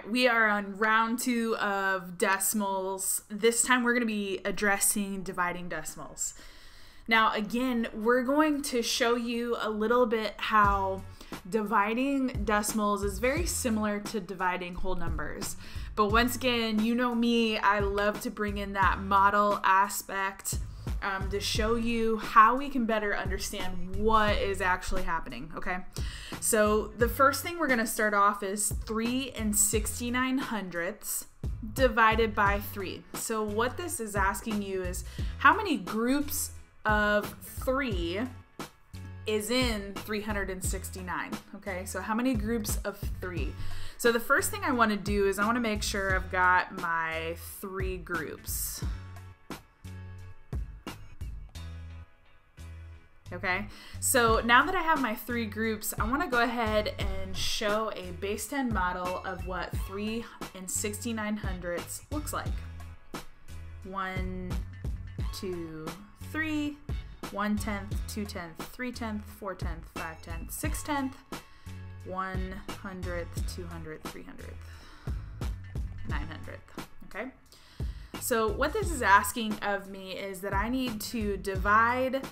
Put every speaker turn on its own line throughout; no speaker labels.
we are on round 2 of decimals. This time we're going to be addressing dividing decimals. Now again, we're going to show you a little bit how dividing decimals is very similar to dividing whole numbers. But once again, you know me, I love to bring in that model aspect to show you how we can better understand what is actually happening, okay? So the first thing we're going to start off is 3 69/100 divided by 3. So what this is asking you is how many groups of 3 is in 369, okay? So how many groups of 3? So the first thing I want to do is I want to make sure I've got my 3 groups. Okay, so now that I have my 3 groups, I want to go ahead and show a base 10 model of what 3 69/100 looks like. 1, 2, 3, 1/10, 2/10, 3/10, 4/10, 5/10, 6/10, 100th, 200th, 300th, 900th, okay? So what this is asking of me is that I need to divide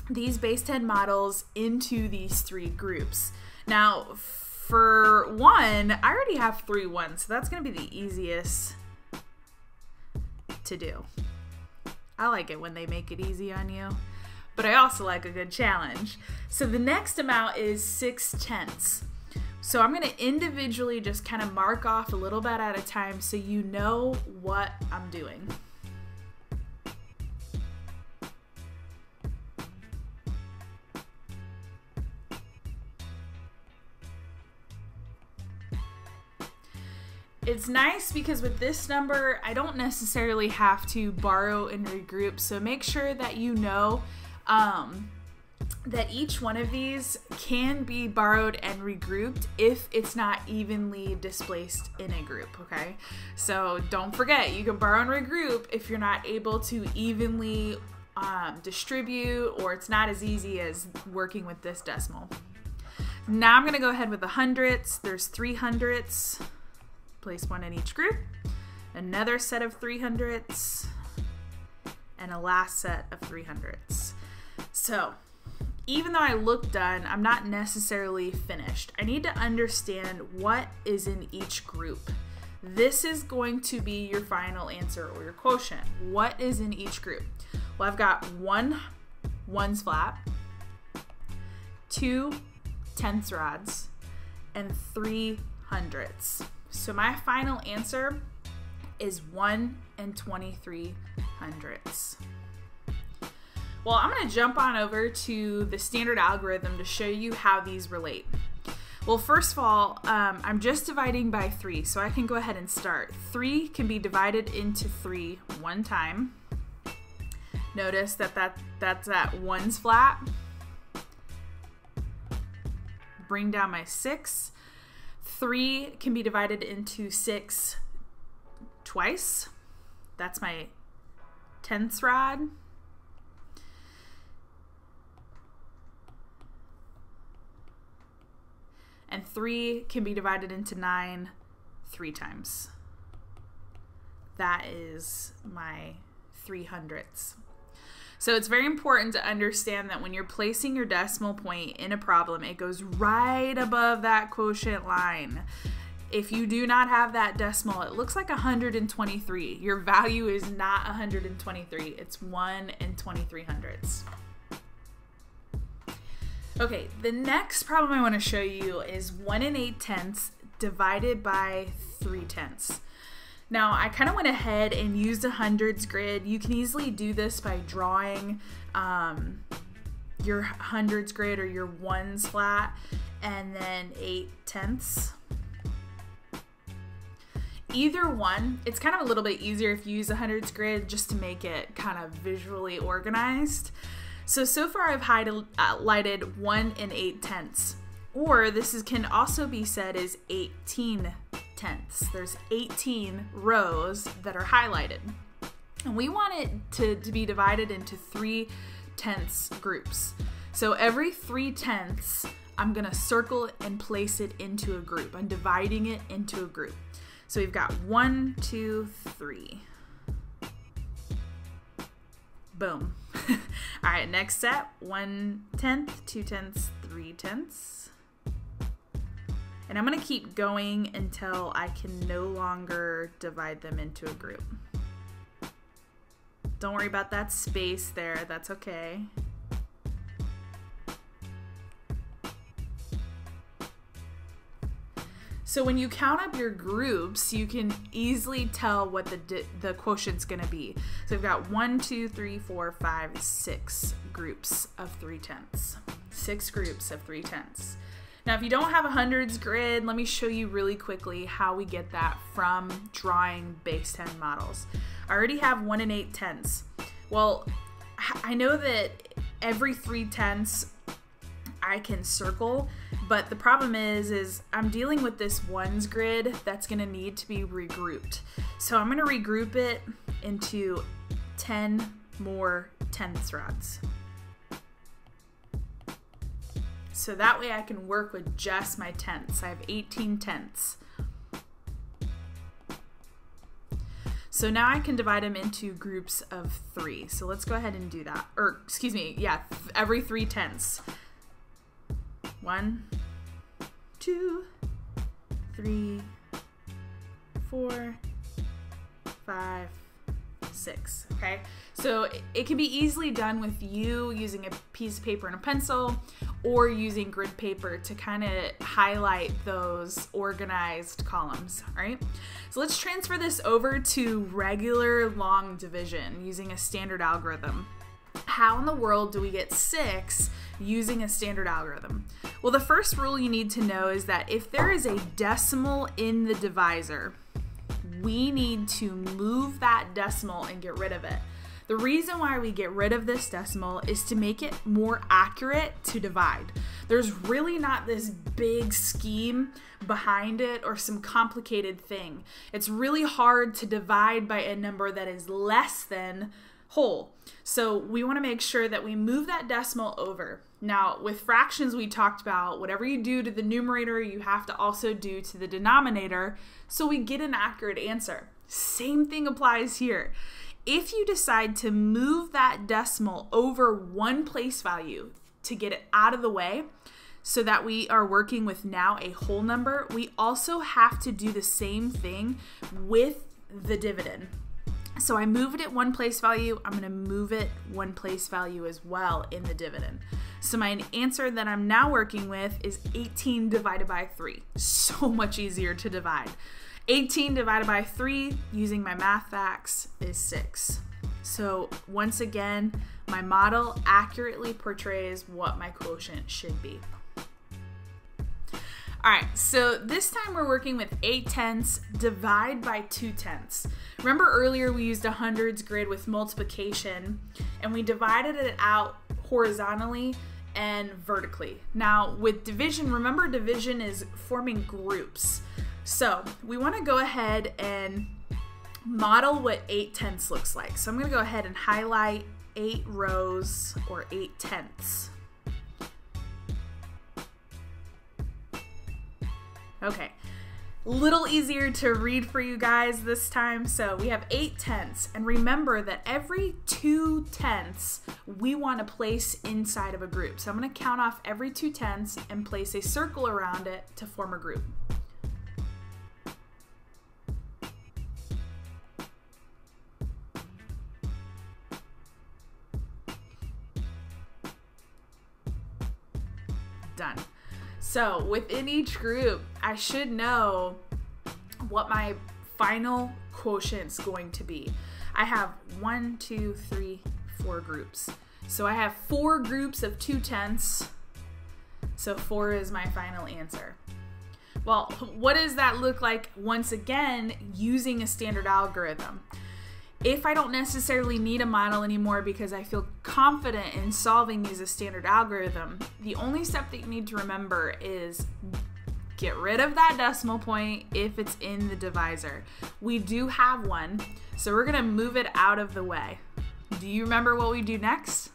these base 10 models into these 3 groups. Now, for 1, I already have 3 ones, so that's going to be the easiest to do. I like it when they make it easy on you, but I also like a good challenge. So the next amount is 6/10. So I'm going to individually just kind of mark off a little bit at a time so you know what I'm doing. It's nice because with this number, I don't necessarily have to borrow and regroup, so make sure that you know that each one of these can be borrowed and regrouped if it's not evenly displaced in a group, okay? So don't forget, you can borrow and regroup if you're not able to evenly distribute, or it's not as easy as working with this decimal. Now I'm gonna go ahead with the hundredths. There's 3 hundredths. Place 1 in each group, another set of 3 hundredths, and a last set of 3 hundredths. So even though I look done, I'm not necessarily finished. I need to understand what is in each group. This is going to be your final answer or your quotient. What is in each group? Well, I've got 1 ones flat, 2 tenths rods, and 3 hundredths. So my final answer is 1 23 hundredths. Well, I'm going to jump on over to the standard algorithm to show you how these relate. Well, first of all, I'm just dividing by 3, so I can go ahead and start. 3 can be divided into 3 one time. Notice that's at ones flat. Bring down my 6. 3 can be divided into 6 twice. That's my tenths rod. And 3 can be divided into 9 3 times. That is my 3 hundredths. So it's very important to understand that when you're placing your decimal point in a problem, it goes right above that quotient line. If you do not have that decimal, it looks like 123. Your value is not 123. It's 1 23 hundredths. Okay, the next problem I want to show you is 1 8/10 divided by 3/10. Now, I kind of went ahead and used a hundreds grid. You can easily do this by drawing your hundreds grid or your ones flat and then 8/10. Either one, it's kind of a little bit easier if you use a hundreds grid just to make it kind of visually organized. So far I've highlighted 1 8/10. Or this can also be said as 18/10. There's 18 rows that are highlighted. And we want it to be divided into 3/10 groups. So every 3/10 I'm gonna circle it and place it into a group. I'm dividing it into a group. So we've got 1, 2, 3. Boom. All right, next set, 1/10, 2/10, 3/10. And I'm gonna keep going until I can no longer divide them into a group. Don't worry about that space there, that's okay. So when you count up your groups, you can easily tell what the quotient's gonna be. So we've got 1, 2, 3, 4, 5, 6 groups of 3/10. 6 groups of 3/10. Now, if you don't have a hundreds grid, let me show you really quickly how we get that from drawing base 10 models. I already have 1 and 8/10. Well, I know that every 3/10 I can circle, but the problem is I'm dealing with this ones grid that's gonna need to be regrouped. So I'm gonna regroup it into 10 more 10th rods. So that way I can work with just my tenths. I have 18 tenths. So now I can divide them into groups of 3. So let's go ahead and do that. Or excuse me, yeah, every 3/10. 1, 2, 3, 4, 5, 6. Okay, so it can be easily done with you using a piece of paper and a pencil, or using grid paper to kind of highlight those organized columns. All right, so let's transfer this over to regular long division using a standard algorithm. How in the world do we get 6 using a standard algorithm? Well, the first rule you need to know is that if there is a decimal in the divisor, we need to move that decimal and get rid of it. The reason why we get rid of this decimal is to make it more accurate to divide. There's really not this big scheme behind it or some complicated thing. It's really hard to divide by a number that is less than whole. So we want to make sure that we move that decimal over. Now, with fractions, we talked about whatever you do to the numerator, you have to also do to the denominator, so we get an accurate answer. Same thing applies here. If you decide to move that decimal over one place value to get it out of the way, so that we are working with now a whole number, we also have to do the same thing with the dividend. So I moved it one place value, I'm gonna move it one place value as well in the dividend. So my answer that I'm now working with is 18 divided by 3. So much easier to divide. 18 divided by 3, using my math facts, is 6. So once again, my model accurately portrays what my quotient should be. All right, so this time we're working with 8/10 divide by 2/10. Remember earlier we used a hundreds grid with multiplication and we divided it out horizontally and vertically. Now with division, remember division is forming groups. So we want to go ahead and model what 8/10 looks like. So I'm going to go ahead and highlight 8 rows or 8/10. Okay, a little easier to read for you guys this time. So we have 8/10, and remember that every 2/10 we want to place inside of a group. So I'm going to count off every 2/10 and place a circle around it to form a group. Done. So within each group, I should know what my final quotient's going to be. I have 1, 2, 3, 4 groups. So I have 4 groups of 2/10. So 4 is my final answer. Well, what does that look like once again using a standard algorithm? If I don't necessarily need a model anymore because I feel confident in solving these as standard algorithm, the only step that you need to remember is get rid of that decimal point if it's in the divisor. We do have one, so we're gonna move it out of the way. Do you remember what we do next?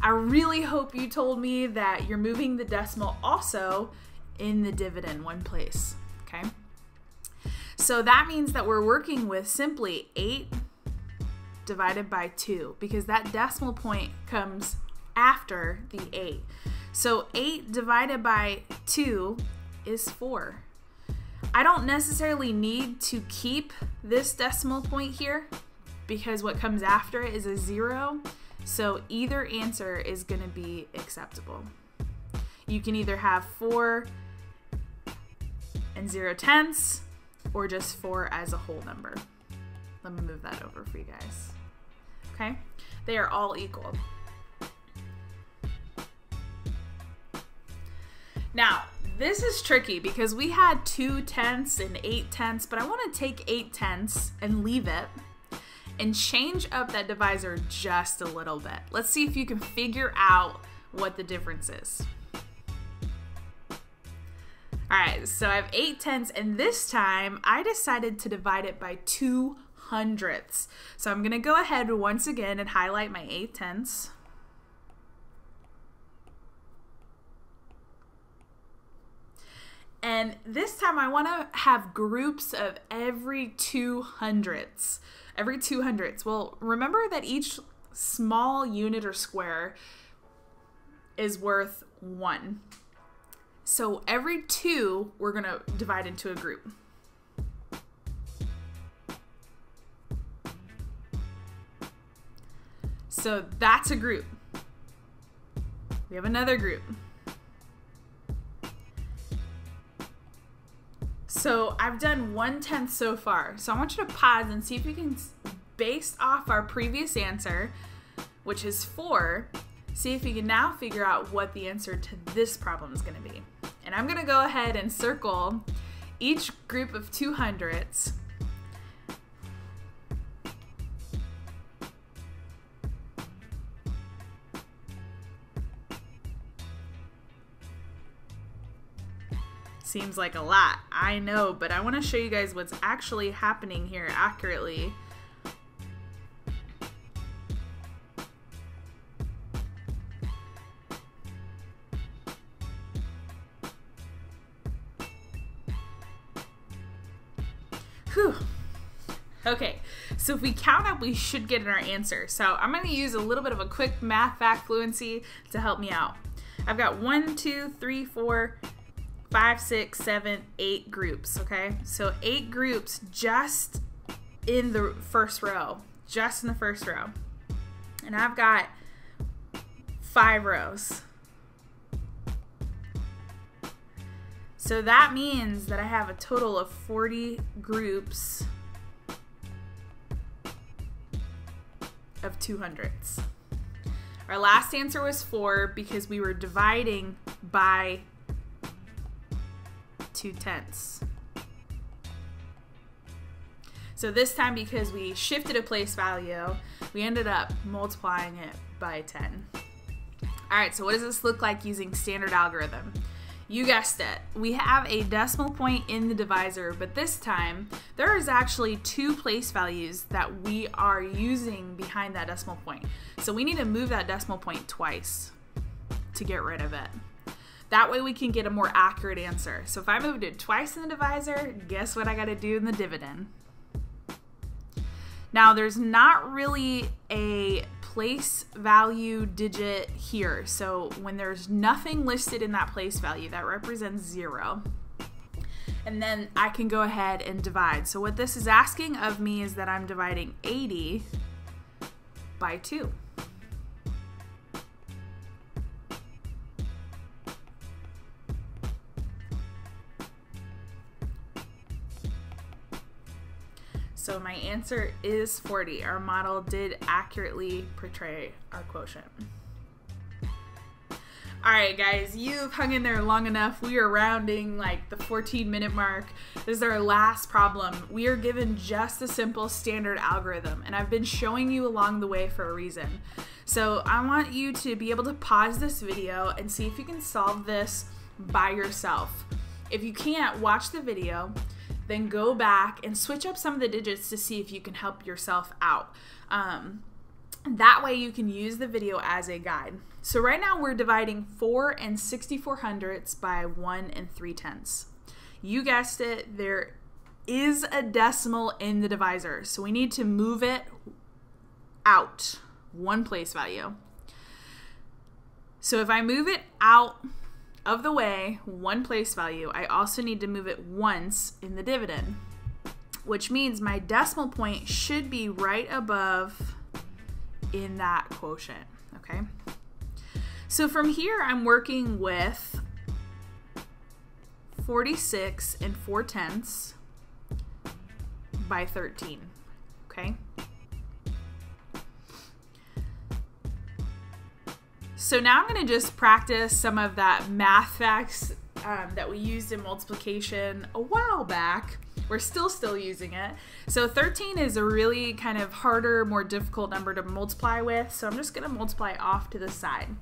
I really hope you told me that you're moving the decimal also in the dividend one place, okay? So that means that we're working with simply 8 divided by 2 because that decimal point comes after the 8. So 8 divided by 2 is 4. I don't necessarily need to keep this decimal point here because what comes after it is a 0. So either answer is going to be acceptable. You can either have 4 and 0/10 or just 4 as a whole number. Let me move that over for you guys. Okay? They are all equal. Now, this is tricky because we had 2/10 and 8/10, but I want to take 8/10 and leave it and change up that divisor just a little bit. Let's see if you can figure out what the difference is. All right, so I have 8/10, and this time I decided to divide it by 2/100. So I'm gonna go ahead once again and highlight my 8/10. And this time I wanna have groups of every 200ths. Every 200ths. Well, remember that each small unit or square is worth 1. So every 2, we're going to divide into a group. So that's a group. We have another group. So I've done 1/10 so far. So I want you to pause and see if you can, based off our previous answer, which is 4, see if you can now figure out what the answer to this problem is going to be. And I'm going to go ahead and circle each group of 200ths. Seems like a lot, I know, but I want to show you guys what's actually happening here accurately. Whew. Okay, so if we count up, we should get our answer. So I'm going to use a little bit of a quick math fact fluency to help me out. I've got 1, 2, 3, 4, 5, 6, 7, 8 groups, okay? So 8 groups just in the first row, just in the first row. And I've got 5 rows. So that means that I have a total of 40 groups of 200ths. Our last answer was 4 because we were dividing by 2/10. So this time, because we shifted a place value, we ended up multiplying it by 10. All right, so what does this look like using standard algorithm? You guessed it. We have a decimal point in the divisor, but this time there is actually 2 place values that we are using behind that decimal point. So we need to move that decimal point twice to get rid of it. That way we can get a more accurate answer. So if I moved it twice in the divisor, guess what I got to do in the dividend? Now there's not really a place value digit here. So when there's nothing listed in that place value, that represents 0. And then I can go ahead and divide. So what this is asking of me is that I'm dividing 80 by 2. So my answer is 40. Our model did accurately portray our quotient. All right, guys, you've hung in there long enough. We are rounding like the 14-minute mark. This is our last problem. We are given just a simple standard algorithm, and I've been showing you along the way for a reason. So I want you to be able to pause this video and see if you can solve this by yourself. If you can't, watch the video, then go back and switch up some of the digits to see if you can help yourself out. That way you can use the video as a guide. So right now we're dividing 4 6400ths by 1 3/10. You guessed it, there is a decimal in the divisor. So we need to move it out one place value. So if I move it out of the way one place value, I also need to move it once in the dividend, which means my decimal point should be right above in that quotient, okay? So from here, I'm working with 46 4/10 by 13, okay? So now I'm gonna just practice some of that math facts that we used in multiplication a while back. We're still using it. So 13 is a really kind of harder, more difficult number to multiply with. So I'm just gonna multiply off to the side.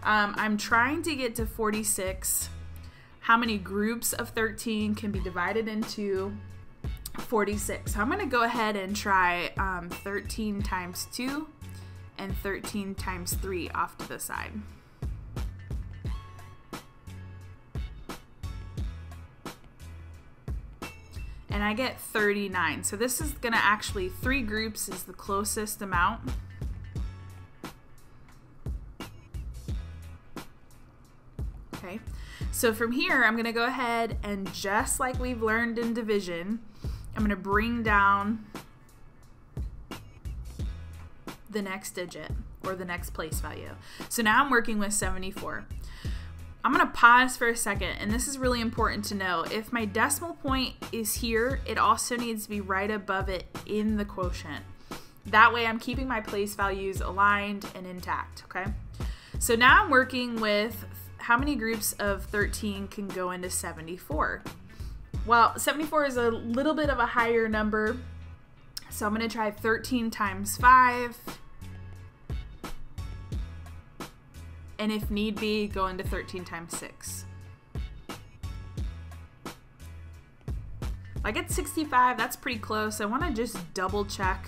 I'm trying to get to 46. How many groups of 13 can be divided into 46? So I'm gonna go ahead and try 13 times 2 and 13 times 3 off to the side. And I get 39. So this is gonna actually, 3 groups is the closest amount. Okay, so from here, I'm gonna go ahead and just like we've learned in division, I'm gonna bring down the next digit or the next place value. So now I'm working with 74. I'm gonna pause for a second, and this is really important to know. If my decimal point is here, it also needs to be right above it in the quotient. That way I'm keeping my place values aligned and intact, okay? So now I'm working with how many groups of 13 can go into 74? Well, 74 is a little bit of a higher number, so I'm gonna try 13 times 5. And if need be, go into 13 times 6. I get 65, that's pretty close. I wanna just double check.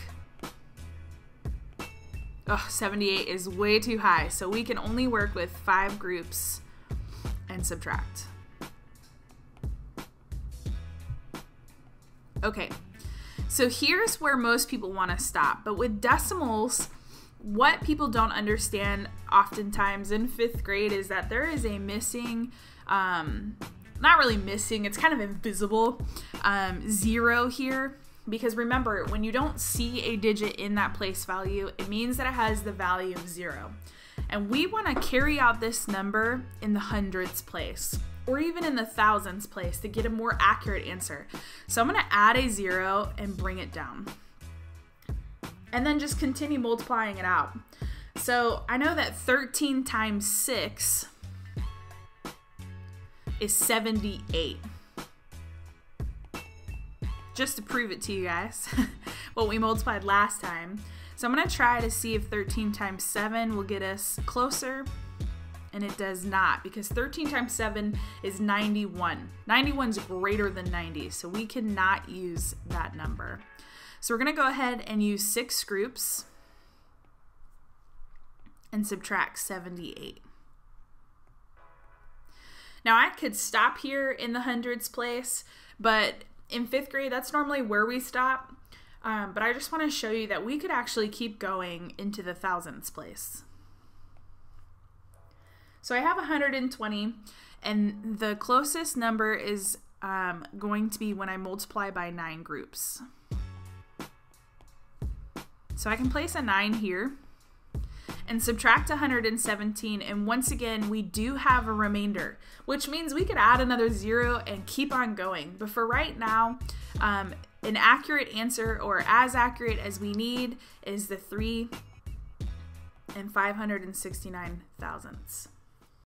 Oh, 78 is way too high, so we can only work with 5 groups and subtract. Okay, so here's where most people wanna stop, but with decimals, what people don't understand oftentimes in 5th grade is that there is a missing, not really missing, it's kind of invisible, 0 here. Because remember, when you don't see a digit in that place value, it means that it has the value of 0. And we want to carry out this number in the hundreds place, or even in the thousands place to get a more accurate answer. So I'm going to add a 0 and bring it down. And then just continue multiplying it out. So I know that 13 times 6 is 78. Just to prove it to you guys, what we multiplied last time. So I'm gonna try to see if 13 times 7 will get us closer, and it does not, because 13 times 7 is 91. 91 is greater than 90, so we cannot use that number. So we're gonna go ahead and use 6 groups and subtract 78. Now I could stop here in the hundreds place, but in 5th grade, that's normally where we stop. But I just want to show you that we could actually keep going into the thousands place. So I have 120, and the closest number is going to be when I multiply by 9 groups. So I can place a 9 here and subtract 117, and once again we do have a remainder, which means we could add another 0 and keep on going. But for right now, an accurate answer, or as accurate as we need, is the 3 569 thousandths.